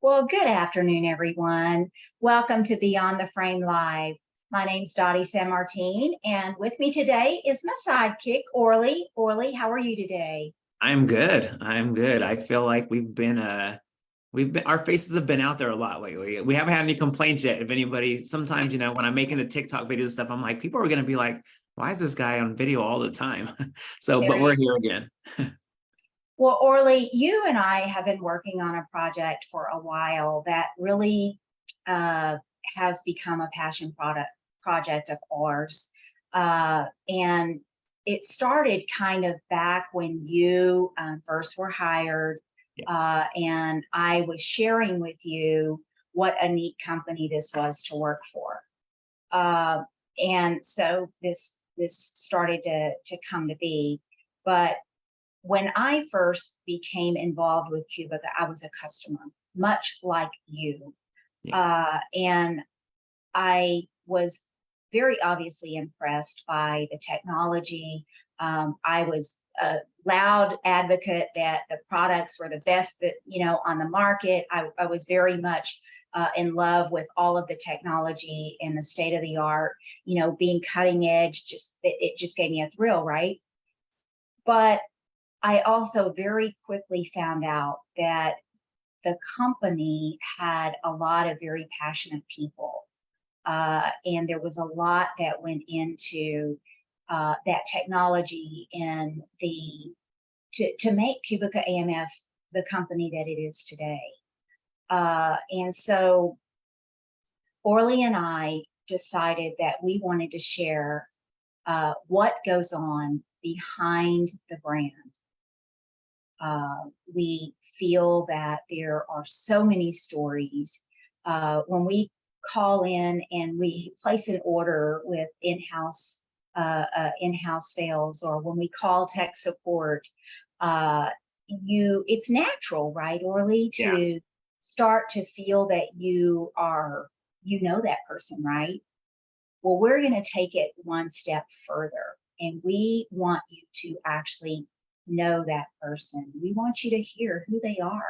Well, good afternoon, everyone. Welcome to Beyond the Frame Live. My name's Dottie San Martin, and with me today is my sidekick, Orly. Orly, how are you today? I'm good. I'm good. I feel like our faces have been out there a lot lately. We haven't had any complaints yet. If anybody, sometimes, when I'm making the TikTok videos and stuff, I'm like, people are going to be like, why is this guy on video all the time? There But you we're here again. Well, Orly, you and I have been working on a project for a while that really has become a project of ours. And it started kind of back when you first were hired, and I was sharing with you what a neat company this was to work for. And so this started to come to be. But when I first became involved with Cubica, I was a customer, much like you. And I was very obviously impressed by the technology. I was a loud advocate that the products were the best that, on the market. I was very much in love with all of the technology and the state of the art, being cutting edge, it just gave me a thrill, right? But I also very quickly found out that the company had a lot of very passionate people. And there was a lot that went into that technology and to make QubicaAMF the company that it is today. And so Orly and I decided that we wanted to share what goes on behind the brand. We feel that there are so many stories. When we call in and we place an order with in-house sales, or when we call tech support, it's natural, right, Orly, to start to feel that you know that person, right? Well, we're going to take it one step further, and we want you to actually know that person. We want you to hear who they are.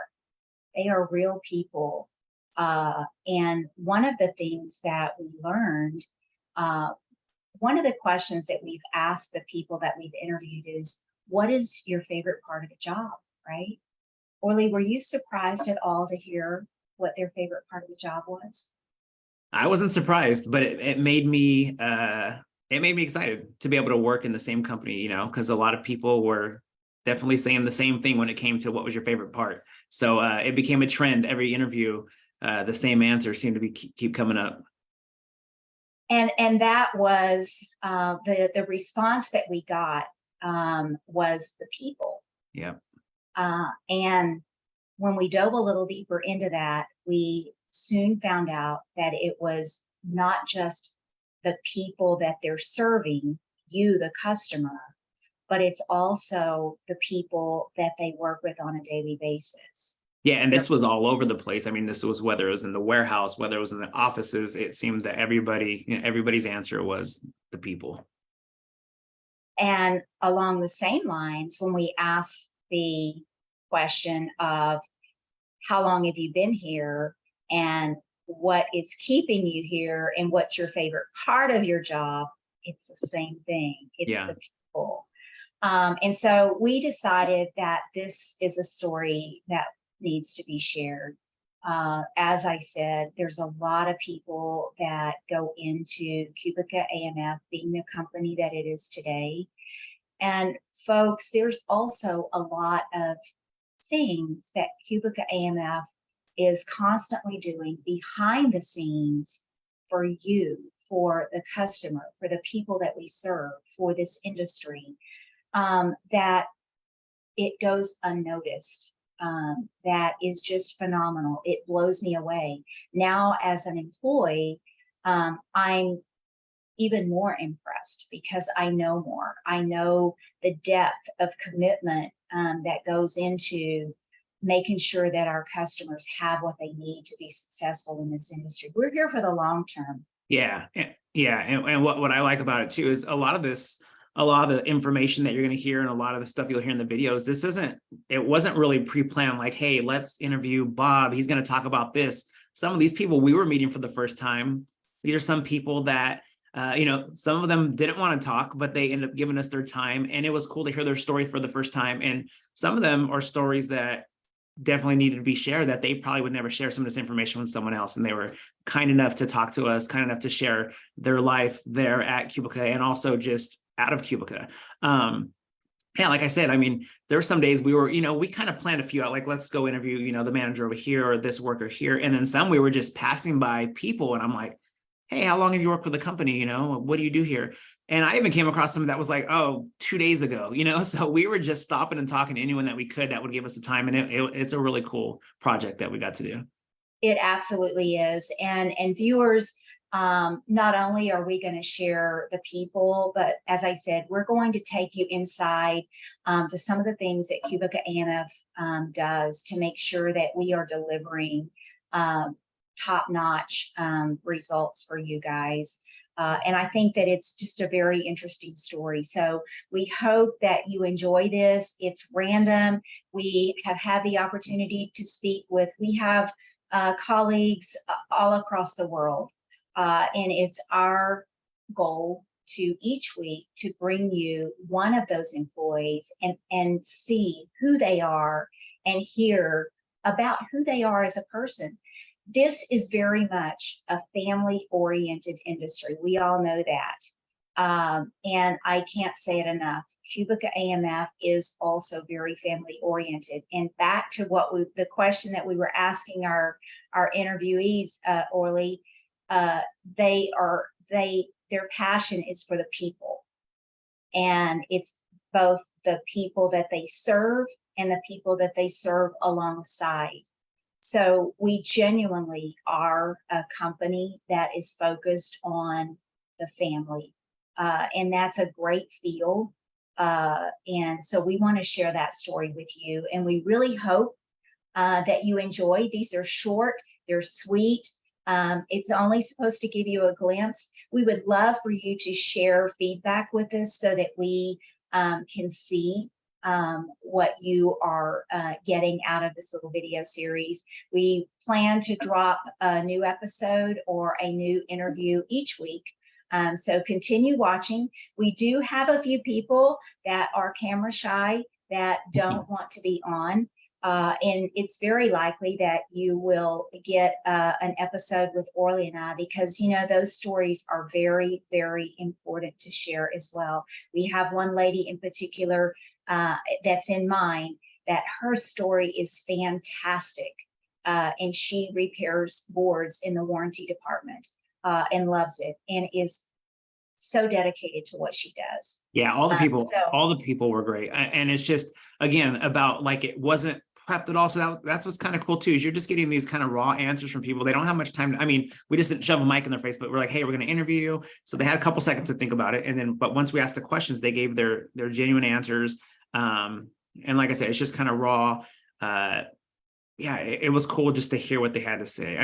They are real people. And one of the things that we learned, one of the questions that we've asked the people that we've interviewed is, what is your favorite part of the job, right? Orly, were you surprised at all to hear what their favorite part of the job was? I wasn't surprised, but it made me excited to be able to work in the same company, because a lot of people were definitely saying the same thing when it came to what was your favorite part. So it became a trend. Every interview, the same answer seemed to keep coming up. And that was the response that we got was the people. Yeah. And when we dove a little deeper into that, we soon found out that it was not just the people that they're serving, you, the customer, but it's also the people that they work with on a daily basis. Yeah, and this was all over the place. I mean, this was whether it was in the warehouse, whether it was in the offices, it seemed that everybody's answer was the people. And along the same lines, when we asked the question of how long have you been here and what is keeping you here and what's your favorite part of your job, it's the same thing. It's the people. And so we decided that this is a story that needs to be shared. As I said, there's a lot of people that go into QubicaAMF being the company that it is today. And folks, there's also a lot of things that QubicaAMF is constantly doing behind the scenes for you, for the customer, for the people that we serve, for this industry. That it goes unnoticed. That is just phenomenal. It blows me away. Now, as an employee, I'm even more impressed because I know more. I know the depth of commitment that goes into making sure that our customers have what they need to be successful in this industry. We're here for the long term. Yeah. And what I like about it too is a lot of this a lot of the information that you're going to hear and a lot of the stuff you'll hear in the videos, it wasn't really pre-planned, like, hey, let's interview Bob. He's going to talk about this. Some of these people we were meeting for the first time, these are some people that, some of them didn't want to talk, but they ended up giving us their time. And it was cool to hear their story for the first time. And some of them are stories that definitely needed to be shared, that they probably would never share some of this information with someone else. And they were kind enough to talk to us, kind enough to share their life there at Qubica and also just out of Qubica. Yeah, like I said, I mean, there were some days we kind of planned a few out, like, let's go interview, the manager over here or this worker here. And then some we were just passing by people and I'm like, hey, how long have you worked with the company? What do you do here? And I even came across something that was like, oh, 2 days ago, so we were just stopping and talking to anyone that we could that would give us the time. And it's a really cool project that we got to do. It absolutely is. And viewers, not only are we going to share the people, but as I said, we're going to take you inside to some of the things that QubicaAMF does to make sure that we are delivering top-notch results for you guys. And I think that it's just a very interesting story. So we hope that you enjoy this. It's random. We have had the opportunity to speak with, we have colleagues all across the world. And it's our goal to each week to bring you one of those employees and see who they are and hear about who they are as a person. This is very much a family-oriented industry. We all know that. And I can't say it enough. QubicaAMF is also very family-oriented. And back to the question that we were asking our interviewees, Orly, their passion is for the people. And it's both the people that they serve and the people that they serve alongside. So we genuinely are a company that is focused on the family. And that's a great feel. And so we want to share that story with you. And we really hope that you enjoy. These are short, they're sweet. It's only supposed to give you a glimpse. We would love for you to share feedback with us so that we can see what you are getting out of this little video series. We plan to drop a new episode or a new interview each week. So continue watching. We do have a few people that are camera shy that don't want to be on. And it's very likely that you will get an episode with Orly and I, because, those stories are very, very important to share as well. We have one lady in particular that's in mind that her story is fantastic. And she repairs boards in the warranty department and loves it and is so dedicated to what she does. Yeah, all the people were great. And it's just, again, about like, it wasn't prepped at all. So that's what's kind of cool too, is you're just getting these kind of raw answers from people. They don't have much time. We just didn't shove a mic in their face, but we're like, hey, we're going to interview you. So they had a couple seconds to think about it. And then, but once we asked the questions, they gave their genuine answers. And like I said, it's just kind of raw. Yeah, it was cool just to hear what they had to say.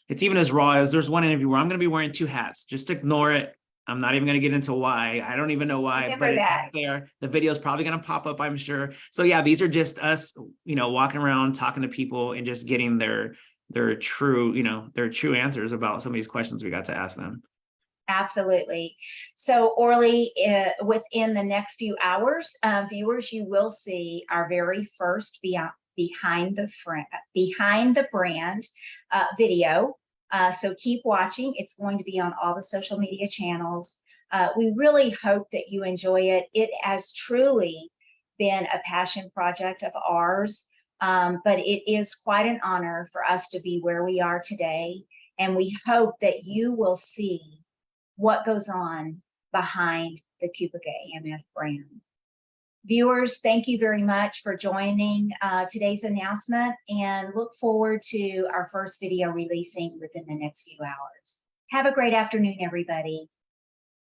It's even as raw as there's one interview where I'm going to be wearing 2 hats. Just ignore it. I'm not even going to get into why. I don't even know why, but it's out there. The video is probably going to pop up, I'm sure. So yeah, these are just us, walking around, talking to people and just getting their true, their true answers about some of these questions we got to ask them. Absolutely. So Orly, within the next few hours, viewers, you will see our very first behind the brand video. So keep watching. It's going to be on all the social media channels. We really hope that you enjoy it. It has truly been a passion project of ours, but it is quite an honor for us to be where we are today. And we hope that you will see what goes on behind the QubicaAMF brand. Viewers, thank you very much for joining today's announcement, and look forward to our first video releasing within the next few hours. Have a great afternoon, everybody.